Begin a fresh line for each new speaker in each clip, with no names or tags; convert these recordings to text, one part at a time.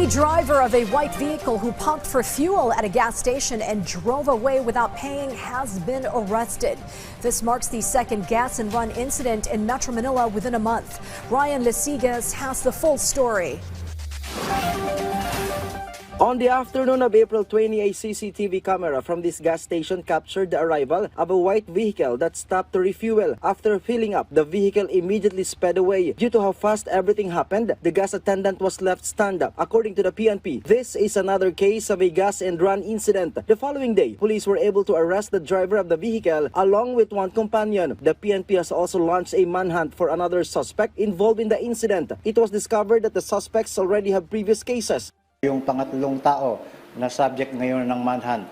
driver of a white vehicle who pumped for fuel at a gas station and drove away without paying has been arrested. This marks the second gas and run incident in Metro Manila within a month. Ryan Lesigas has the full story.
On the afternoon of April 20, a CCTV camera from this gas station captured the arrival of a white vehicle that stopped to refuel. After filling up, the vehicle immediately sped away. Due to how fast everything happened, the gas attendant was left stand up. According to the PNP, this is another case of a gas and run incident. The following day, police were able to arrest the driver of the vehicle along with one companion. The PNP has also launched a manhunt for another suspect involved in the incident. It was discovered that the suspects already have previous cases.
Yung pangatlong tao na subject ngayon ng manhunt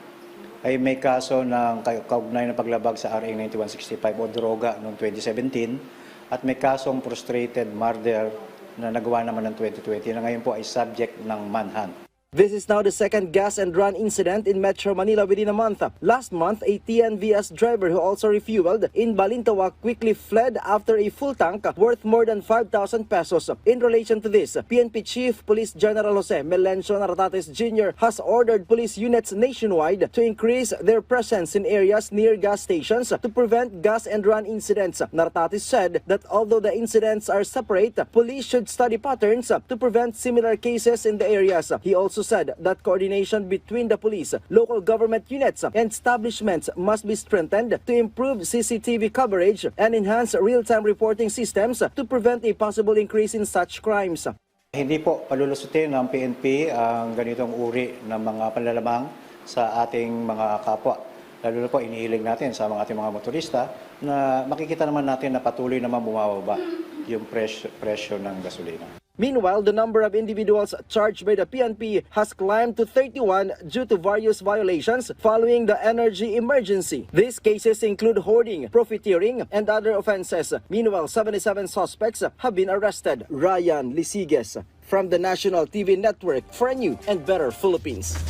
ay may kaso ng kaugnay na paglabag sa RA 9165 o droga noong 2017 at may kasong frustrated murder na nagawa naman ng 2020 na ngayon po ay subject ng manhunt.
This is now the second gas and run incident in Metro Manila within a month. Last month, a TNVS driver who also refueled in Balintawak quickly fled after a full tank worth more than 5,000 pesos. In relation to this, PNP Chief Police General Jose Melencio Naratates Jr. has ordered police units nationwide to increase their presence in areas near gas stations to prevent gas and run incidents. Naratates said that although the incidents are separate, police should study patterns to prevent similar cases in the areas. He also said that coordination between the police, local government units, and establishments must be strengthened to improve CCTV coverage and enhance real-time reporting systems to prevent a possible increase in such crimes.
Hindi po palulusutin ng PNP ang ganitong uri ng mga panlalamang sa ating mga kapwa. Lalo na po inihiling natin sa ating mga motorista na makikita naman natin na patuloy naman bumababa yung presyo ng gasolina.
Meanwhile, the number of individuals charged by the PNP has climbed to 31 due to various violations following the energy emergency. These cases include hoarding, profiteering, and other offenses. Meanwhile, 77 suspects have been arrested. Ryan Lesigas from the National TV Network for a new and better Philippines.